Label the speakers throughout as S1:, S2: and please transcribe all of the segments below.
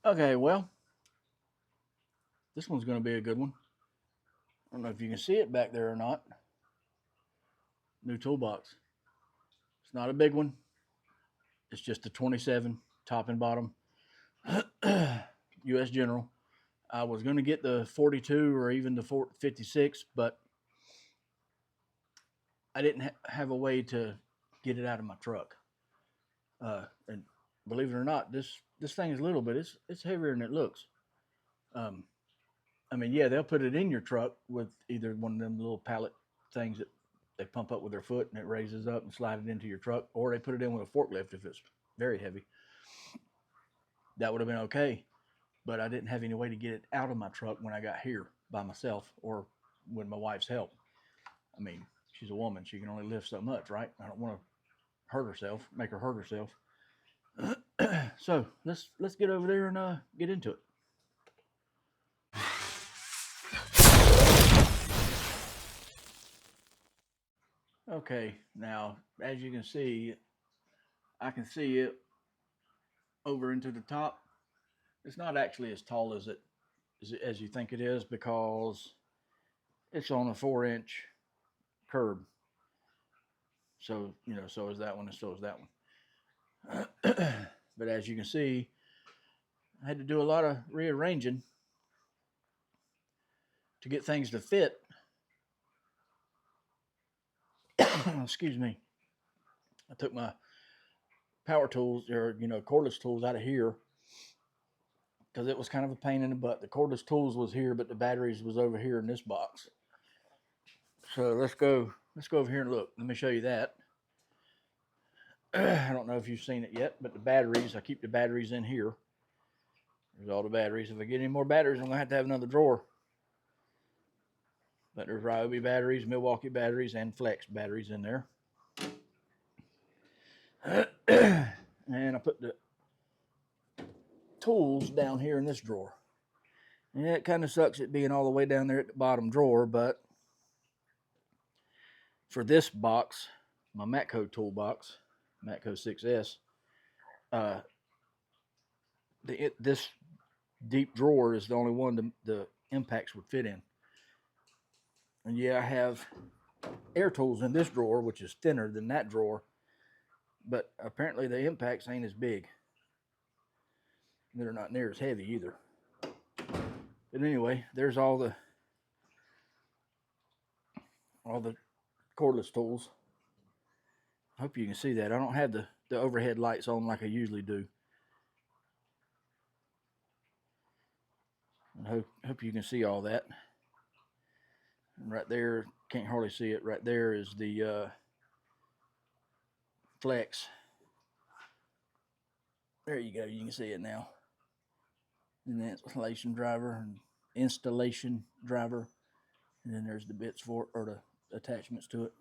S1: Okay, well, this one's going to be a good one. I don't know if you can see it back there or not. New toolbox. It's not a big one. It's just a 27 top and bottom. US General. I was going to get the 42 or even the 56, but I didn't have a way to get it out of my truck. And believe it or not, this thing is little, but it's heavier than it looks. Um, I mean, yeah, they'll put it in your truck with either one of them little pallet things that they pump up with their foot and it raises up and slide it into your truck, or they put it in with a forklift if it's very heavy. That would have been okay, but I didn't have any way to get it out of my truck when I got here by myself or with my wife's help. I mean, she's a woman; she can only lift so much, right? I don't want to hurt herself, make her hurt herself. So let's get over there and get into it. Okay, now as you can see, I can see it over into the top. It's not actually as tall as you think it is because it's on a 4-inch curb. So so is that one, and so is that one. But as you can see, I had to do a lot of rearranging to get things to fit. Excuse me. I took my power tools or cordless tools out of here because it was kind of a pain in the butt. The cordless tools was here, but the batteries was over here in this box. So let's go over here and look. Let me show you that. I don't know if you've seen it yet, but the batteries, I keep the batteries in here. There's all the batteries. If I get any more batteries, I'm gonna have to have another drawer. But there's Ryobi batteries, Milwaukee batteries, and Flex batteries in there. And I put the tools down here in this drawer. And it kind of sucks it being all the way down there at the bottom drawer, but for this box, my Matco toolbox, Matco 6S, uh, this deep drawer is the only one the impacts would fit in. And yeah, I have air tools in this drawer, which is thinner than that drawer, but apparently the impacts ain't as big. They're not near as heavy either. But anyway, there's all the cordless tools. I hope you can see that. I don't have the overhead lights on like I usually do. I hope you can see all that. And right there, can't hardly see it. Right there is the Flex. There you go. You can see it now. And the installation driver and installation driver. And then there's the bits for or the attachments to it.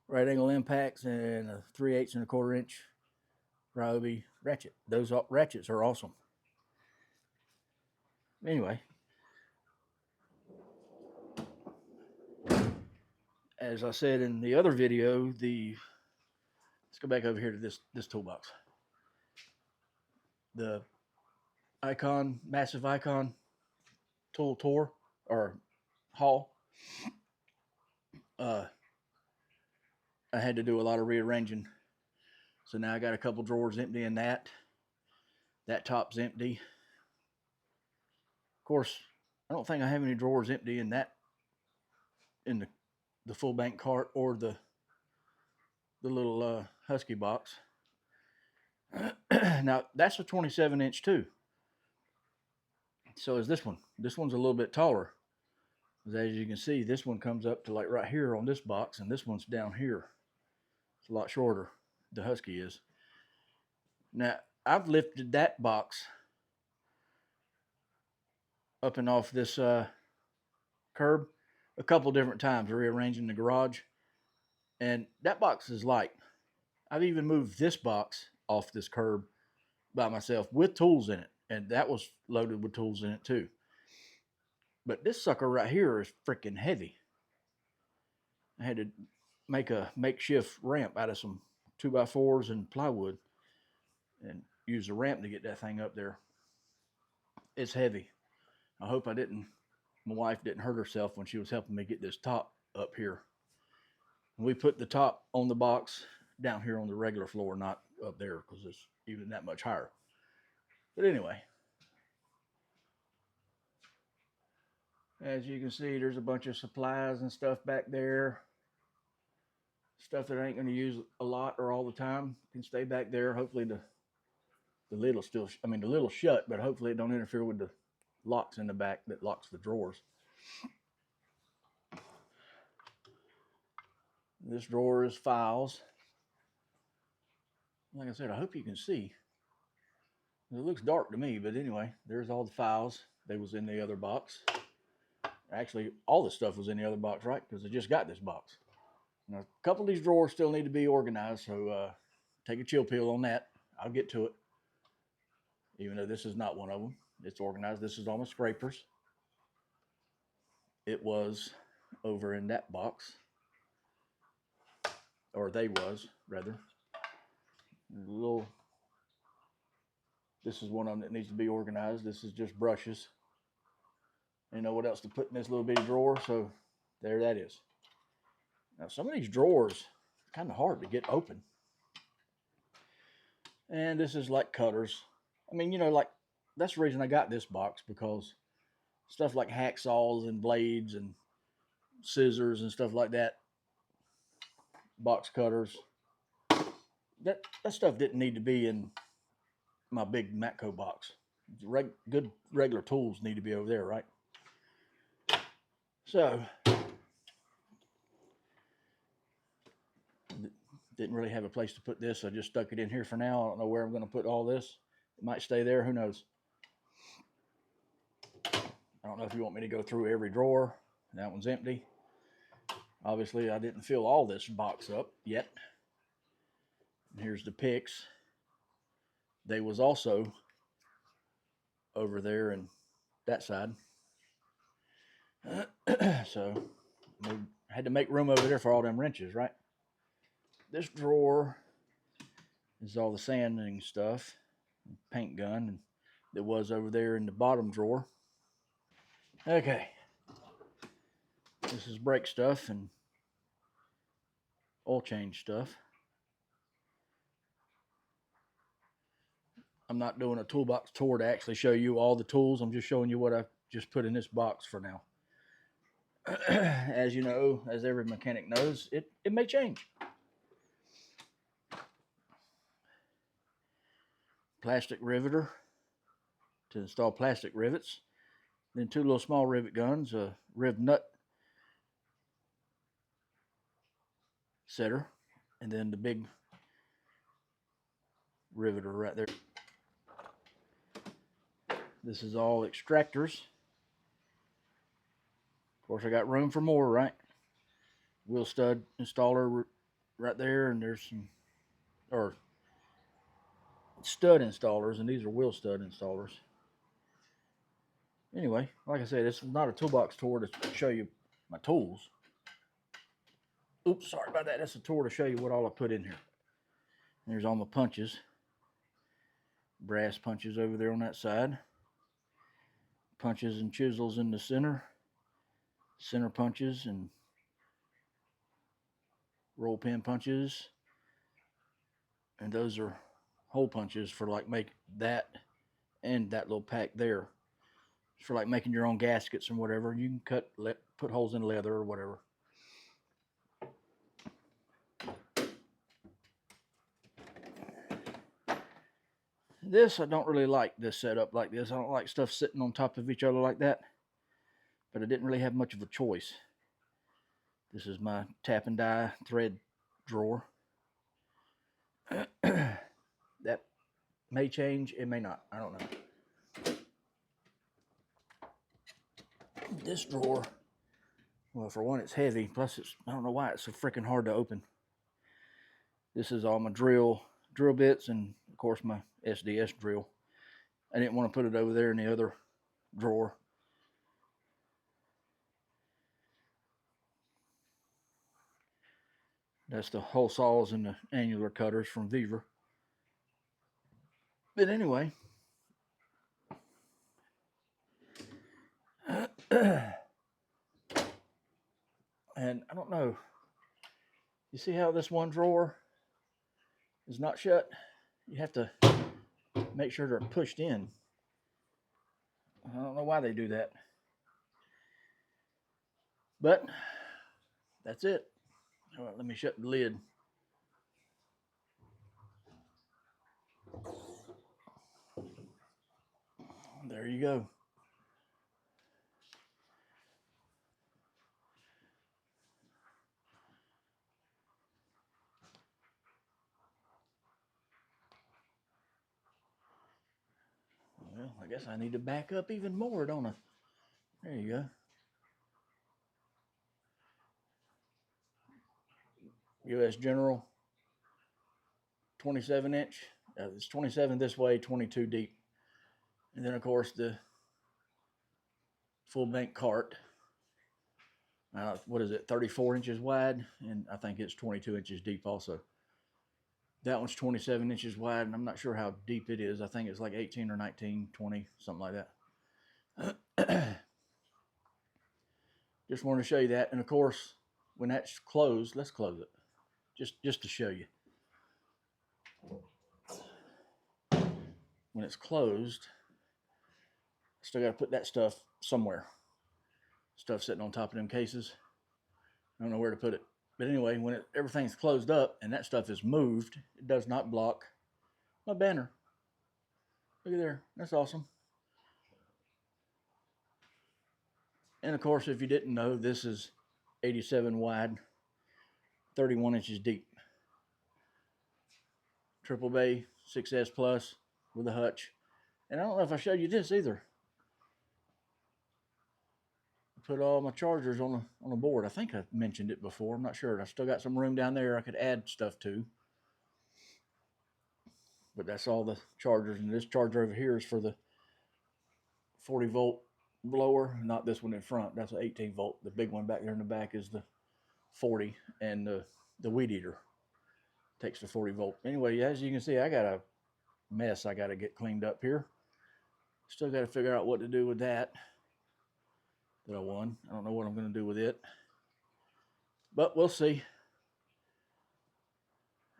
S1: Right angle impacts and a 3/8 and a 1/4 inch Ryobi ratchet. Those ratchets are awesome. Anyway, as I said in the other video, let's go back over here to this toolbox. The massive icon tool tour or haul. I had to do a lot of rearranging. So now I got a couple drawers empty in that. That top's empty. Of course, I don't think I have any drawers empty in the full bank cart or the little Husky box. Now that's a 27-inch too. So is this one. This one's a little bit taller. As you can see, this one comes up to like right here on this box, and this one's down here. It's a lot shorter. The Husky is. Now I've lifted that box up and off this curb a couple different times, rearranging the garage, and that box is light. I've even moved this box off this curb by myself with tools in it, and that was loaded with tools in it too. But this sucker right here is freaking heavy. I had to make a makeshift ramp out of some 2x4s and plywood. and use the ramp to get that thing up there. It's heavy. I hope my wife didn't hurt herself when she was helping me get this top up here. We put the top on the box down here on the regular floor, not up there because it's even that much higher. But anyway, as you can see, there's a bunch of supplies and stuff back there. Stuff that I ain't going to use a lot or all the time can stay back there. Hopefully the lid will still, the lid will shut, but hopefully it don't interfere with the locks in the back that locks the drawers. This drawer is files. Like I said, I hope you can see. It looks dark to me, but anyway, there's all the files. They was in the other box. Actually, all the stuff was in the other box, right? Because I just got this box. Now, a couple of these drawers still need to be organized, so take a chill pill on that. I'll get to it. Even though this is not one of them. It's organized. This is all my scrapers. It was over in that box. Or they was, rather. This is one of them that needs to be organized. This is just brushes. You know what else to put in this little bitty drawer, so there that is. Now some of these drawers are kind of hard to get open. And this is like cutters. Like that's the reason I got this box, because stuff like hacksaws and blades and scissors and stuff like that, box cutters, that stuff didn't need to be in my big Matco box. Good regular tools need to be over there, right? So didn't really have a place to put this, so I just stuck it in here for now. I don't know where I'm going to put all this. It might stay there, who knows. I don't know if you want me to go through every drawer. That one's empty. Obviously I didn't fill all this box up yet. And here's the picks. They was also over there and that side. So we had to make room over there for all them wrenches, right? This drawer is all the sanding stuff, paint gun, and that was over there in the bottom drawer. Okay, this is brake stuff and oil change stuff. I'm not doing a toolbox tour to actually show you all the tools. I'm just showing you what I just put in this box for now. As you know, as every mechanic knows, it may change. Plastic riveter to install plastic rivets. Then two little small rivet guns, a riv nut setter, and then the big riveter right there. This is all extractors. Of course, I got room for more, right? Wheel stud installer right there, and there's some, or stud installers, and these are wheel stud installers. Anyway, like I said, this is not a toolbox tour to show you my tools. Oops, sorry about that. That's a tour to show you what all I put in here. There's all my punches. Brass punches over there on that side. Punches and chisels in the center. Center punches and roll pin punches. And those are hole punches for like make that and that little pack there. For like making your own gaskets and whatever. You can put holes in leather or whatever. This, I don't really like this setup like this. I don't like stuff sitting on top of each other like that. But I didn't really have much of a choice. This is my tap and die thread drawer. That may change, it may not. I don't know. This drawer, well, for one, it's heavy. Plus, I don't know why it's so freaking hard to open. This is all my drill bits and, of course, my SDS drill. I didn't want to put it over there in the other drawer. That's the hole saws and the annular cutters from Viver. But anyway, and I don't know. You see how this one drawer is not shut? You have to make sure they're pushed in. I don't know why they do that. But that's it. All right, let me shut the lid. There you go. Well, I guess I need to back up even more, don't I? There you go. U.S. General, 27 inch. It's 27 this way, 22 deep. And then, of course, the full bank cart. What is it, 34 inches wide? And I think it's 22 inches deep also. That one's 27 inches wide, and I'm not sure how deep it is. I think it's like 18 or 19, 20, something like that. Just wanted to show you that. And, of course, when that's closed, let's close it. Just to show you. When it's closed, still got to put that stuff somewhere. Stuff sitting on top of them cases. I don't know where to put it. But anyway, when everything's closed up and that stuff is moved, it does not block my banner. Look at there. That's awesome. And of course, if you didn't know, this is 87 wide, 31 inches deep. Triple bay, 6S Plus with a hutch. And I don't know if I showed you this either. I put all my chargers on a board. I think I mentioned it before. I'm not sure. I still got some room down there I could add stuff to. But that's all the chargers. And this charger over here is for the 40 volt blower, not this one in front. That's an 18 volt. The big one back there in the back is the 40, and the weed eater takes the 40 volt. Anyway, as you can see, I got a mess I got to get cleaned up here. Still got to figure out what to do with that I won. I don't know what I'm going to do with it, but we'll see.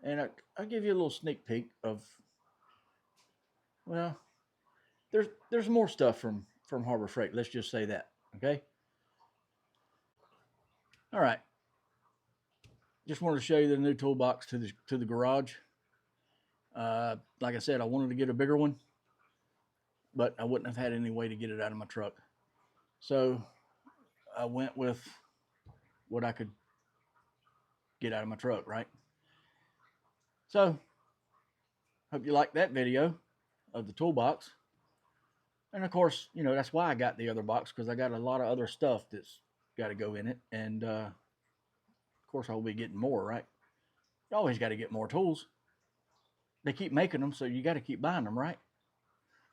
S1: And I'll give you a little sneak peek of, well, there's more stuff from Harbor Freight. Let's just say that, okay? All right. Just wanted to show you the new toolbox to the garage. Like I said, I wanted to get a bigger one, but I wouldn't have had any way to get it out of my truck. So I went with what I could get out of my truck, right? So hope you liked that video of the toolbox. And of course, you know, that's why I got the other box, because I got a lot of other stuff that's got to go in it. And of course, I'll be getting more, right? You always got to get more tools. They keep making them, so you got to keep buying them, right?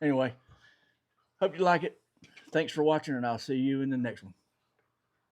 S1: Anyway, hope you like it. Thanks for watching, and I'll see you in the next one.